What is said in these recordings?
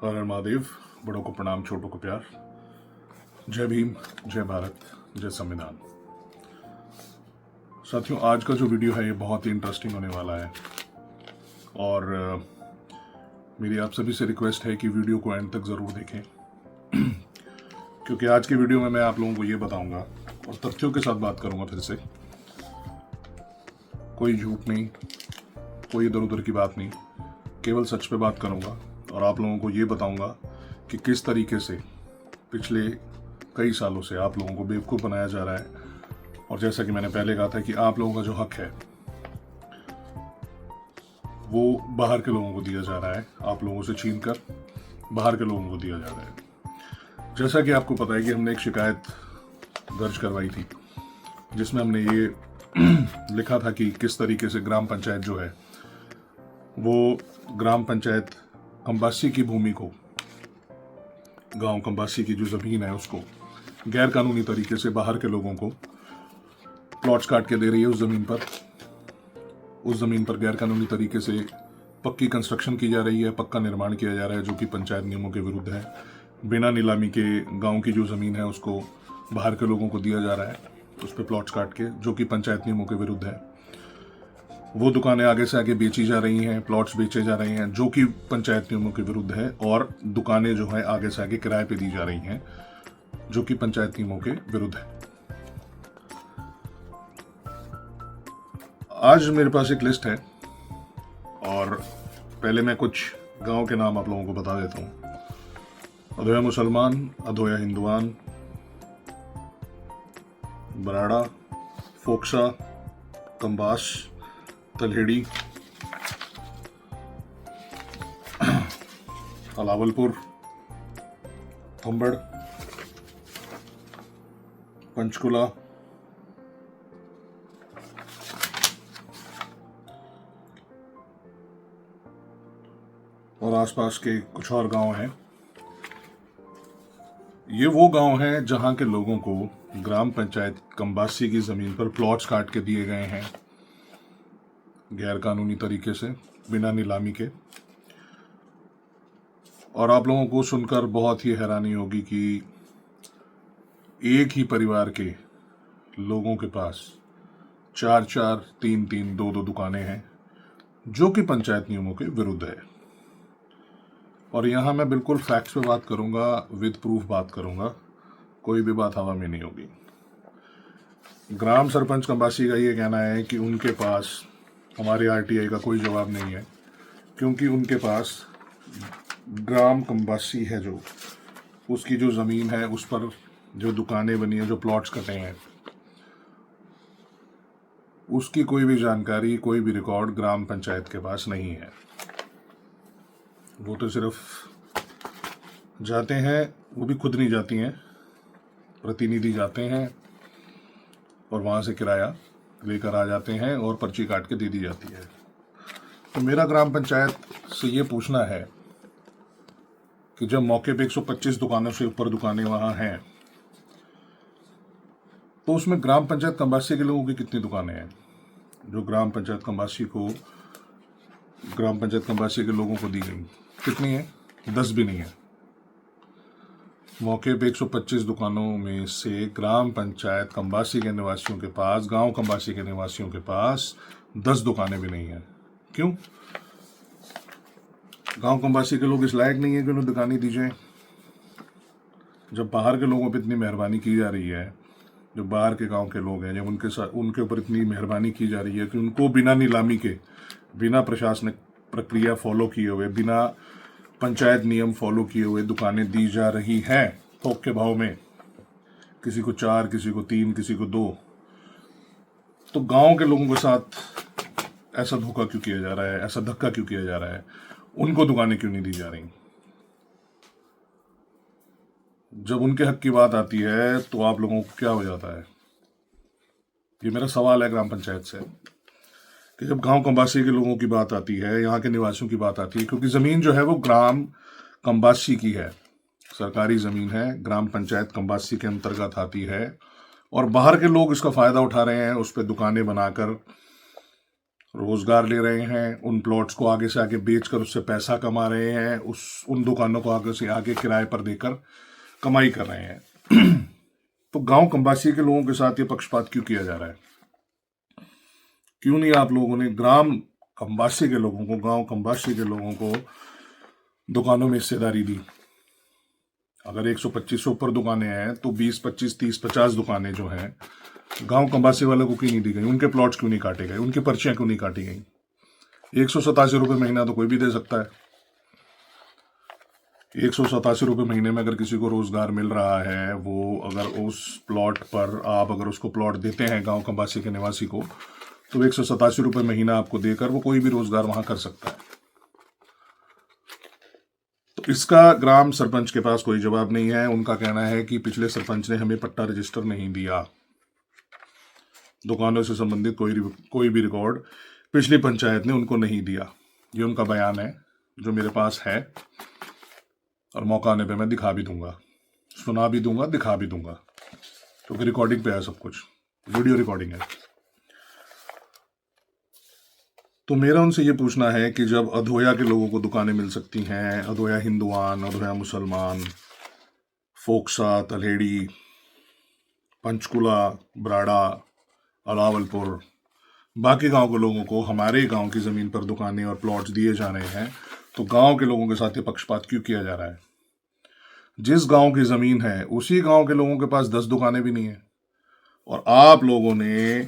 हर हर महादेव। बड़ों को प्रणाम, छोटों को प्यार। जय भीम, जय भारत, जय संविधान। साथियों, आज का जो वीडियो है ये बहुत ही इंटरेस्टिंग होने वाला है और मेरी आप सभी से रिक्वेस्ट है कि वीडियो को एंड तक ज़रूर देखें क्योंकि आज के वीडियो में मैं आप लोगों को ये बताऊंगा और तथ्यों के साथ बात करूंगा। फिर से कोई झूठ नहीं, कोई इधर उधर की बात नहीं, केवल सच पे बात करूंगा और आप लोगों को ये बताऊंगा कि किस तरीके से पिछले कई सालों से आप लोगों को बेवकूफ़ बनाया जा रहा है। और जैसा कि मैंने पहले कहा था कि आप लोगों का जो हक है वो बाहर के लोगों को दिया जा रहा है, आप लोगों से छीन कर बाहर के लोगों को दिया जा रहा है। जैसा कि आपको पता है कि हमने एक शिकायत दर्ज करवाई थी जिसमें हमने ये लिखा था कि किस तरीके से ग्राम पंचायत जो है वो ग्राम पंचायत कंबासी की भूमि को, गांव कंबासी की जो ज़मीन है उसको गैर कानूनी तरीके से बाहर के लोगों को प्लॉट्स काट के दे रही है। उस ज़मीन पर गैर कानूनी तरीके से पक्की कंस्ट्रक्शन की जा रही है, पक्का निर्माण किया जा रहा है जो कि पंचायत नियमों के विरुद्ध है। बिना नीलामी के गांव की जो ज़मीन है उसको बाहर के लोगों को दिया जा रहा है, उस पर प्लॉट्स काट के, जो कि पंचायत नियमों के विरुद्ध है। वो दुकानें आगे से आगे बेची जा रही हैं, प्लॉट्स बेचे जा रहे हैं जो कि पंचायत नियमों के विरुद्ध है, और दुकानें जो है आगे से आगे किराए पे दी जा रही हैं जो कि पंचायत नियमों के विरुद्ध है। आज मेरे पास एक लिस्ट है और पहले मैं कुछ गांव के नाम आप लोगों को बता देता हूं। अधोया मुसलमान, अधोया हिंदुआन, बराड़ा, फोक्सा, कंबास, तलहेड़ी, अलावलपुर, थंबड़, पंचकुला, और आसपास के कुछ और गांव हैं। ये वो गांव हैं जहां के लोगों को ग्राम पंचायत कंबासी की ज़मीन पर प्लॉट्स काट के दिए गए हैं गैर कानूनी तरीके से, बिना नीलामी के। और आप लोगों को सुनकर बहुत ही हैरानी होगी कि एक ही परिवार के लोगों के पास 4-4, 3-3, 2-2 दुकानें हैं जो कि पंचायत नियमों के विरुद्ध है। और यहाँ मैं बिल्कुल फैक्ट्स पे बात करूँगा, विद प्रूफ बात करूँगा, कोई भी बात हवा में नहीं होगी। ग्राम सरपंच कंबासी का ये कहना है कि उनके पास हमारे आरटीआई का कोई जवाब नहीं है क्योंकि उनके पास ग्राम कंबासी है जो उसकी जो ज़मीन है उस पर जो दुकानें बनी है, जो प्लॉट्स कटे हैं, उसकी कोई भी जानकारी, कोई भी रिकॉर्ड ग्राम पंचायत के पास नहीं है। वो तो सिर्फ जाते हैं, वो भी खुद नहीं जाती हैं, प्रतिनिधि जाते हैं और वहाँ से किराया लेकर आ जाते हैं और पर्ची काट के दे दी जाती है। तो मेरा ग्राम पंचायत से ये पूछना है कि जब मौके पे 125 दुकानों से ऊपर दुकानें वहाँ हैं तो उसमें ग्राम पंचायत कंबासी के लोगों की कितनी दुकानें हैं जो ग्राम पंचायत कंबासी के लोगों को दी गई? कितनी है? 10 भी नहीं है। मौके पे 125 दुकानों में से ग्राम पंचायत कंबासी के निवासियों के पास, गांव कंबासी के निवासियों के पास 10 दुकानें भी नहीं है। क्यों? गांव कंबासी के लोग इस लायक नहीं है कि उन्हें दुकानें दी जाए। जब बाहर के लोगों पर इतनी मेहरबानी की जा रही है, जो बाहर के गांव के लोग हैं, जब उनके साथ उनके ऊपर इतनी मेहरबानी की जा रही है कि उनको बिना नीलामी के, बिना प्रशासनिक प्रक्रिया फॉलो किए हुए, बिना पंचायत नियम फॉलो किए हुए दुकानें दी जा रही हैं थोक के भाव में, किसी को 4, किसी को 3, किसी को 2, तो गांव के लोगों के साथ ऐसा धोखा क्यों किया जा रहा है, ऐसा धक्का क्यों किया जा रहा है? उनको दुकानें क्यों नहीं दी जा रही? जब उनके हक की बात आती है तो आप लोगों को क्या हो जाता है? ये मेरा सवाल है ग्राम पंचायत से कि जब गांव कंबासी के लोगों की बात आती है, यहाँ के निवासियों की बात आती है, क्योंकि ज़मीन जो है वो ग्राम कंबासी की है, सरकारी ज़मीन है, ग्राम पंचायत कंबासी के अंतर्गत आती है, और बाहर के लोग इसका फ़ायदा उठा रहे हैं, उस पर दुकानें बनाकर रोजगार ले रहे हैं, उन प्लॉट्स को आगे से आगे बेचकर उससे पैसा कमा रहे हैं, उन दुकानों को आगे से आगे किराए पर देकर कमाई कर रहे हैं। तो गांव कम्बासी के लोगों के साथ ये पक्षपात क्यों किया जा रहा है? क्यों नहीं आप लोगों ने ग्राम कम्बासी के लोगों को, गांव कम्बासी के लोगों को दुकानों में हिस्सेदारी दी? अगर 125 से ऊपर दुकानें हैं तो 20, 25, 30, 50 दुकानें जो हैं गांव कम्बासी वालों को क्यों नहीं दी गई? उनके प्लॉट्स क्यों नहीं काटे गए? उनकी पर्चियां क्यों नहीं काटी गई? 187 रुपये महीना तो कोई भी दे सकता है। 187 रुपये महीने में अगर किसी को रोजगार मिल रहा है, वो अगर उस प्लॉट पर आप अगर उसको प्लॉट देते हैं गांव कम्बासी के निवासी को, तो 187 रुपये महीना आपको देकर वो कोई भी रोजगार वहां कर सकता है। तो इसका ग्राम सरपंच के पास कोई जवाब नहीं है। उनका कहना है कि पिछले सरपंच ने हमें पट्टा रजिस्टर नहीं दिया, दुकानों से संबंधित कोई भी रिकॉर्ड पिछली पंचायत ने उनको नहीं दिया। ये उनका बयान है जो मेरे पास है, और मौका आने पे मैं दिखा भी दूंगा, सुना भी दूंगा, दिखा भी दूंगा, क्योंकि रिकॉर्डिंग पे है सब कुछ, वीडियो रिकॉर्डिंग है। तो मेरा उनसे ये पूछना है कि जब अधोया के लोगों को दुकानें मिल सकती हैं, अधोया हिंदुआन, अधोया मुसलमान, फोक्सा, तलहेड़ी, पंचकुला, ब्राड़ा, अलावलपुर, बाकी गांव के लोगों को हमारे गांव की ज़मीन पर दुकानें और प्लॉट्स दिए जा रहे हैं, तो गांव के लोगों के साथ ये पक्षपात क्यों किया जा रहा है? जिस गांव की ज़मीन है उसी गांव के लोगों के पास 10 दुकानें भी नहीं है, और आप लोगों ने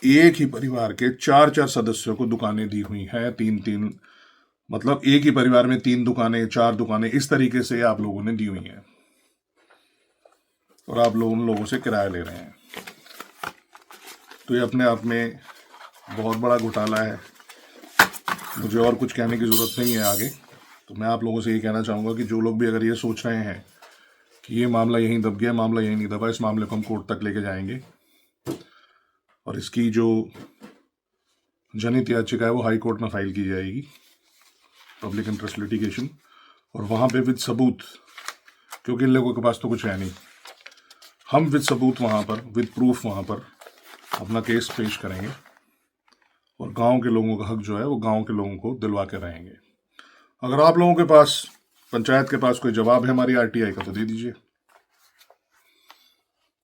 एक ही परिवार के 4-4 सदस्यों को दुकानें दी हुई हैं, 3-3, मतलब एक ही परिवार में 3 दुकानें, 4 दुकानें, इस तरीके से आप लोगों ने दी हुई हैं, और आप लोग उन लोगों से किराया ले रहे हैं। तो ये अपने आप में बहुत बड़ा घोटाला है। मुझे और कुछ कहने की ज़रूरत नहीं है आगे। तो मैं आप लोगों से ये कहना चाहूँगा कि जो लोग भी अगर ये सोच रहे हैं कि ये मामला यहीं दब गया, मामला यहीं नहीं दबा, इस मामले को हम कोर्ट तक लेके जाएंगे, और इसकी जो जनहित याचिका है वो हाई कोर्ट में फाइल की जाएगी, पब्लिक इंटरेस्ट लिटिगेशन, और वहाँ पे विद सबूत, क्योंकि इन लोगों के पास तो कुछ है नहीं, हम विद सबूत वहाँ पर, विद प्रूफ वहाँ पर अपना केस पेश करेंगे, और गांव के लोगों का हक जो है वो गांव के लोगों को दिलवा के रहेंगे। अगर आप लोगों के पास, पंचायत के पास कोई जवाब है हमारी आरटीआई का, तो दे दीजिए।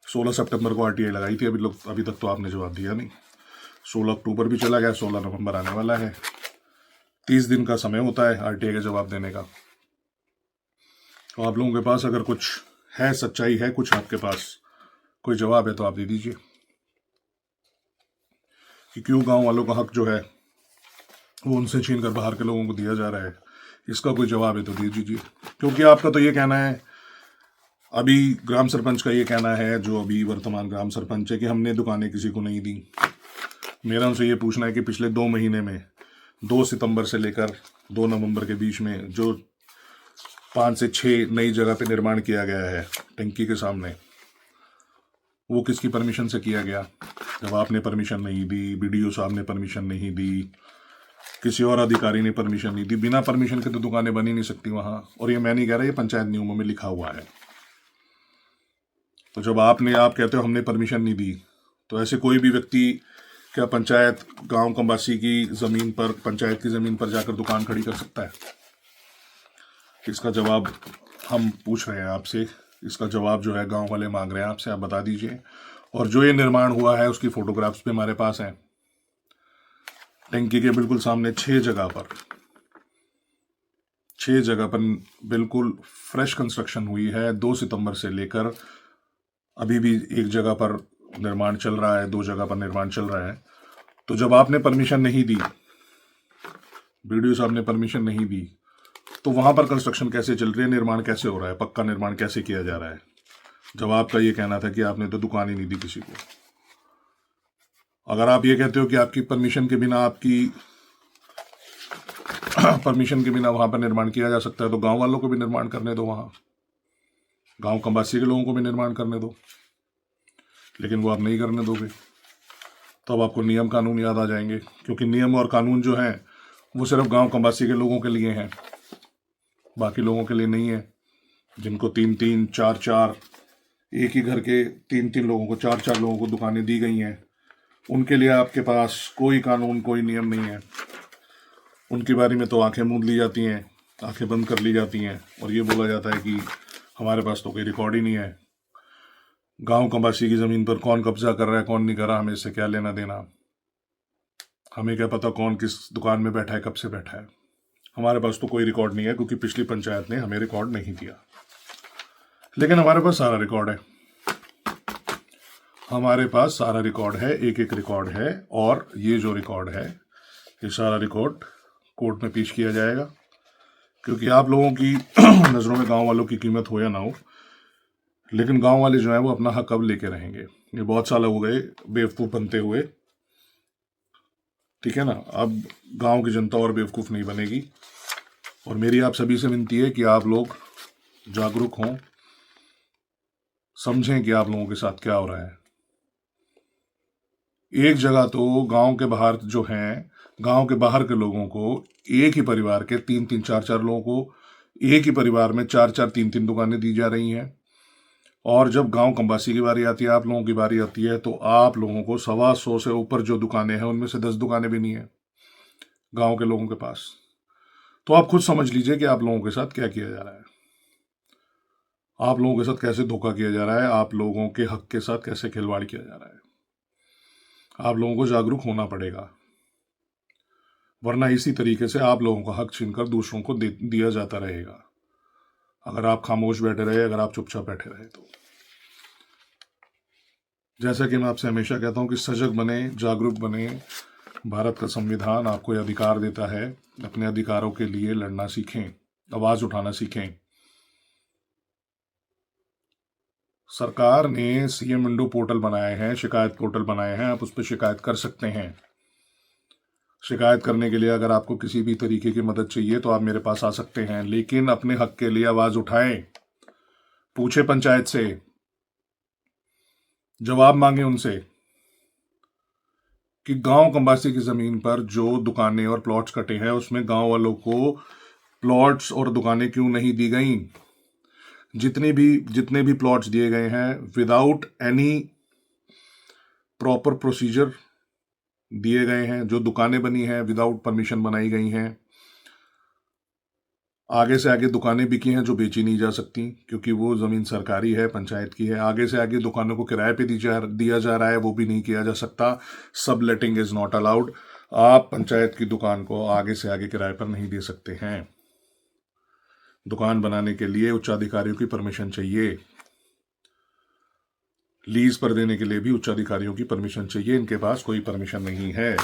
16 सितंबर को आरटीआई लगाई थी, अभी तक तो आपने जवाब दिया नहीं। 16 अक्टूबर भी चला गया, 16 नवंबर आने वाला है। 30 दिन का समय होता है आरटीआई का जवाब देने का। तो आप लोगों के पास अगर कुछ है, सच्चाई है, कुछ आपके पास कोई जवाब है, तो आप दे दीजिए कि क्यों गांव वालों का हक जो है वो उनसे छीन कर बाहर के लोगों को दिया जा रहा है। इसका कोई जवाब है तो दे दीजिए, क्योंकि आपका तो ये कहना है, अभी ग्राम सरपंच का ये कहना है, जो अभी वर्तमान ग्राम सरपंच है, कि हमने दुकानें किसी को नहीं दी। मेरा उनसे ये पूछना है कि पिछले 2 महीने में 2 सितंबर से लेकर 2 नवंबर के बीच में जो 5 से 6 नई जगह पे निर्माण किया गया है टंकी के सामने, वो किसकी परमिशन से किया गया? जब आपने परमिशन नहीं दी, बीडीओ साहब ने परमिशन नहीं दी, किसी और अधिकारी ने परमिशन नहीं दी, बिना परमिशन के तो दुकानें बन ही नहीं सकती वहां। और ये मैं नहीं कह रहा, ये पंचायत नियमों में लिखा हुआ है। तो जब आप कहते हो हमने परमिशन नहीं दी, तो ऐसे कोई भी व्यक्ति क्या पंचायत गांव कम्बासी की ज़मीन पर, पंचायत की ज़मीन पर जाकर दुकान खड़ी कर सकता है? इसका जवाब हम पूछ रहे हैं आपसे, इसका जवाब जो है गांव वाले मांग रहे हैं आपसे, आप बता दीजिए। और जो ये निर्माण हुआ है उसकी फोटोग्राफ्स भी हमारे पास हैं। टंकी के बिल्कुल सामने 6 जगह पर बिल्कुल फ्रेश कंस्ट्रक्शन हुई है। 2 सितंबर से लेकर अभी भी एक जगह पर निर्माण चल रहा है, 2 जगह पर निर्माण चल रहा है। तो जब आपने परमिशन नहीं दी, बीडीओ साहब ने परमिशन नहीं दी, तो वहां पर कंस्ट्रक्शन कैसे चल रही है, निर्माण कैसे हो रहा है, पक्का निर्माण कैसे किया जा रहा है? जब आपका ये कहना था कि आपने तो दुकान ही नहीं दी किसी को। अगर आप ये कहते हो कि आपकी परमिशन के बिना वहां पर निर्माण किया जा सकता है, तो गांव वालों को भी निर्माण करने दो, वहां गांव कम्बासी के लोगों को भी निर्माण करने दो। लेकिन वो आप नहीं करने दोगे, तो अब आपको नियम कानून याद आ जाएंगे, क्योंकि नियम और कानून जो हैं वो सिर्फ गांव कम्बासी के लोगों के लिए हैं, बाकी लोगों के लिए नहीं है। जिनको 3-3, 4-4, एक ही घर के 3-3 लोगों को, 4-4 लोगों को दुकानें दी गई हैं, उनके लिए आपके पास कोई कानून, कोई नियम नहीं है। उनकी बारी में तो आंखें मूंद ली जाती हैं, आंखें बंद कर ली जाती हैं और ये बोला जाता है कि हमारे पास तो कोई रिकॉर्ड ही नहीं है। गांव कबासी की ज़मीन पर कौन कब्जा कर रहा है, कौन नहीं कर रहा, हमें इससे क्या लेना देना। हमें क्या पता कौन किस दुकान में बैठा है, कब से बैठा है। हमारे पास तो कोई रिकॉर्ड नहीं है, क्योंकि पिछली पंचायत ने हमें रिकॉर्ड नहीं दिया। लेकिन हमारे पास सारा रिकॉर्ड है, हमारे पास सारा रिकॉर्ड है, एक एक रिकॉर्ड है। और ये जो रिकॉर्ड है, ये सारा रिकॉर्ड कोर्ट में पेश किया जाएगा, क्योंकि आप लोगों की नज़रों में गांव वालों की कीमत हो या ना हो, लेकिन गांव वाले जो हैं वो अपना हक अब लेके रहेंगे। ये बहुत साल हो गए बेवकूफ़ बनते हुए, ठीक है ना। अब गांव की जनता और बेवकूफ़ नहीं बनेगी। और मेरी आप सभी से विनती है कि आप लोग जागरूक हों, समझें कि आप लोगों के साथ क्या हो रहा है। एक जगह तो गांव के बाहर जो हैं, गांव के बाहर के लोगों को, एक ही परिवार के 3-3, 4-4 लोगों को एक ही परिवार में 4-4, 3-3 दुकानें दी जा रही हैं। और जब गांव कबासी की बारी आती है, आप लोगों की बारी आती है, तो आप लोगों को 125 से ऊपर जो दुकानें हैं उनमें से 10 दुकानें भी नहीं है गांव के लोगों के पास। तो आप खुद समझ लीजिए कि आप लोगों के साथ क्या किया जा रहा है, आप लोगों के साथ कैसे धोखा किया जा रहा है, आप लोगों के हक के साथ कैसे खिलवाड़ किया जा रहा है। आप लोगों को जागरूक होना पड़ेगा, वरना इसी तरीके से आप लोगों का हक छीनकर दूसरों को दिया जाता रहेगा। अगर आप खामोश बैठे रहे, अगर आप चुपचाप बैठे रहे तो। जैसा कि मैं आपसे हमेशा कहता हूं कि सजग बने, जागरूक बने। भारत का संविधान आपको यह अधिकार देता है, अपने अधिकारों के लिए लड़ना सीखें, आवाज उठाना सीखें। सरकार ने सीएम विंडो पोर्टल बनाए हैं, शिकायत पोर्टल बनाए हैं, आप उस पर शिकायत कर सकते हैं। शिकायत करने के लिए अगर आपको किसी भी तरीके की मदद चाहिए तो आप मेरे पास आ सकते हैं, लेकिन अपने हक के लिए आवाज उठाएं, पूछे पंचायत से, जवाब मांगे उनसे कि गांव कबासी की जमीन पर जो दुकानें और प्लॉट्स कटे हैं उसमें गांव वालों को प्लॉट्स और दुकानें क्यों नहीं दी गई। जितने भी प्लॉट्स दिए गए हैं विदाउट एनी प्रॉपर प्रोसीजर दिए गए हैं। जो दुकानें बनी हैं विदाउट परमिशन बनाई गई हैं। आगे से आगे दुकानें बिकी हैं जो बेची नहीं जा सकती, क्योंकि वो ज़मीन सरकारी है, पंचायत की है। आगे से आगे दुकानों को किराए पे दिया जा रहा है, वो भी नहीं किया जा सकता। सब लेटिंग इज़ नॉट अलाउड। आप पंचायत की दुकान को आगे से आगे किराए पर नहीं दे सकते हैं। दुकान बनाने के लिए उच्चाधिकारियों की परमिशन चाहिए, लीज पर देने के लिए भी उच्चाधिकारियों की परमिशन चाहिए। इनके पास कोई परमिशन नहीं है।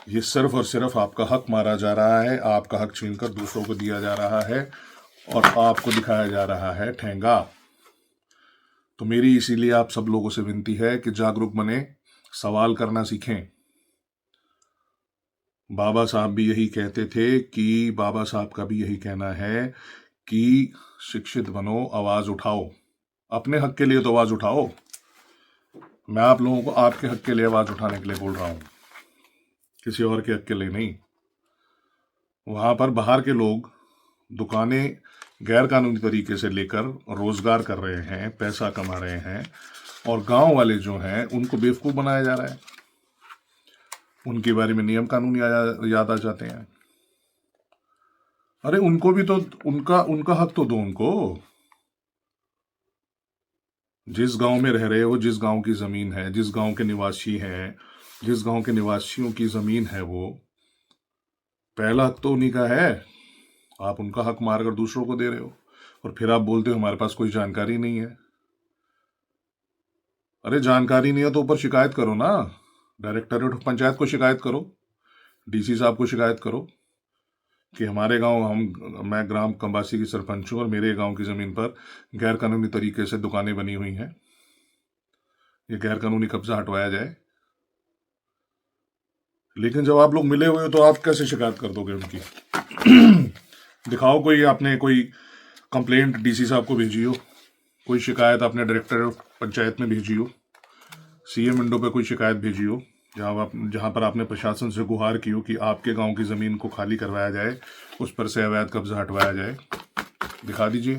ये सिर्फ और सिर्फ आपका हक मारा जा रहा है, आपका हक छीनकर दूसरों को दिया जा रहा है और आपको दिखाया जा रहा है ठेंगा। तो मेरी इसीलिए आप सब लोगों से विनती है कि जागरूक बने, सवाल करना सीखें। बाबा साहब भी यही कहते थे कि बाबा साहब का भी यही कहना है कि शिक्षित बनो, आवाज उठाओ, अपने हक के लिए तो आवाज उठाओ। मैं आप लोगों को आपके हक के लिए आवाज उठाने के लिए बोल रहा हूं, किसी और के हक के लिए नहीं। वहां पर बाहर के लोग दुकानें गैर कानूनी तरीके से लेकर रोजगार कर रहे हैं, पैसा कमा रहे हैं, और गांव वाले जो हैं उनको बेवकूफ बनाया जा रहा है। उनके बारे में नियम कानून याद आ जाते हैं। अरे उनको भी तो उनका हक तो दो उनको। जिस गांव में रह रहे हो, जिस गांव की जमीन है, जिस गांव के निवासी हैं, जिस गांव के निवासियों की जमीन है, वो पहला हक तो उन्हीं का है। आप उनका हक मारकर दूसरों को दे रहे हो और फिर आप बोलते हो हमारे पास कोई जानकारी नहीं है। अरे जानकारी नहीं है तो ऊपर शिकायत करो ना, डायरेक्टरेट ऑफ पंचायत को शिकायत करो, डीसी साहब को शिकायत करो कि हमारे गांव मैं ग्राम कबासी की सरपंच हूं और मेरे गांव की जमीन पर गैर कानूनी तरीके से दुकानें बनी हुई हैं, ये गैर कानूनी कब्जा हटवाया जाए। लेकिन जब आप लोग मिले हुए हो तो आप कैसे शिकायत कर दोगे उनकी? दिखाओ कोई, आपने कोई कंप्लेंट डीसी साहब को भेजी हो, कोई शिकायत आपने डायरेक्टर ऑफ पंचायत में भेजी हो, सीएम विंडो पे कोई शिकायत भेजी हो, जहां पर आपने प्रशासन से गुहार की हो कि आपके गांव की ज़मीन को खाली करवाया जाए, उस पर से अवैध कब्जा हटवाया जाए, दिखा दीजिए।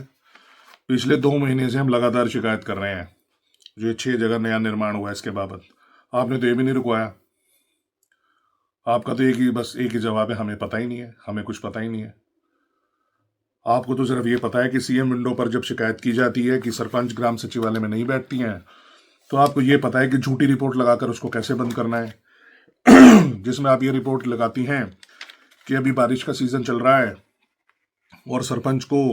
पिछले 2 महीने से हम लगातार शिकायत कर रहे हैं। जो 6 जगह नया निर्माण हुआ है इसके बाबत आपने तो ये भी नहीं रुकवाया। आपका तो एक ही जवाब है, हमें पता ही नहीं है, हमें कुछ पता ही नहीं है। आपको तो सिर्फ ये पता है कि सीएम विंडो पर जब शिकायत की जाती है कि सरपंच ग्राम सचिवालय में नहीं बैठती हैं, तो आपको ये पता है कि झूठी रिपोर्ट लगाकर उसको कैसे बंद करना है। जिसमें आप ये रिपोर्ट लगाती हैं कि अभी बारिश का सीजन चल रहा है और सरपंच को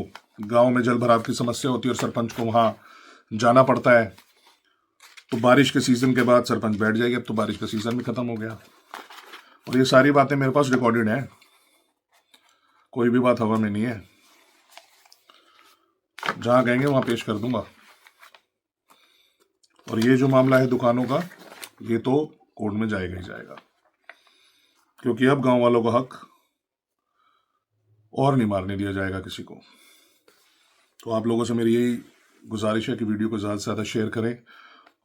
गांव में जल भराव की समस्या होती है और सरपंच को वहां जाना पड़ता है, तो बारिश के सीजन के बाद सरपंच बैठ जाएगी। अब तो बारिश का सीजन भी खत्म हो गया और ये सारी बातें मेरे पास रिकॉर्डेड हैं, कोई भी बात हवा में नहीं है। जहां कहेंगे वहां पेश कर दूंगा। और ये जो मामला है दुकानों का, ये तो कोर्ट में जाएगा ही जाएगा, क्योंकि अब गांव वालों का हक और नहीं मारने दिया जाएगा किसी को। तो आप लोगों से मेरी यही गुजारिश है कि वीडियो को ज़्यादा से ज़्यादा शेयर करें,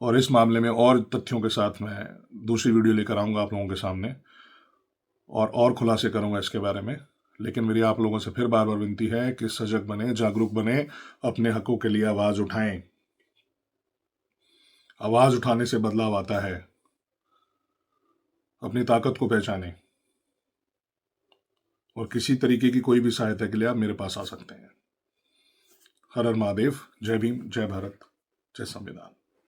और इस मामले में और तथ्यों के साथ मैं दूसरी वीडियो लेकर आऊँगा आप लोगों के सामने और खुलासे करूँगा इसके बारे में। लेकिन मेरी आप लोगों से फिर बार बार विनती है कि सजग बने, जागरूक बने, अपने हकों के लिए आवाज़ उठाएं। आवाज़ उठाने से बदलाव आता है। अपनी ताकत को पहचानें और किसी तरीके की कोई भी सहायता के लिए आप मेरे पास आ सकते हैं। हर हर महादेव। जय भीम, जय भारत, जय संविधान।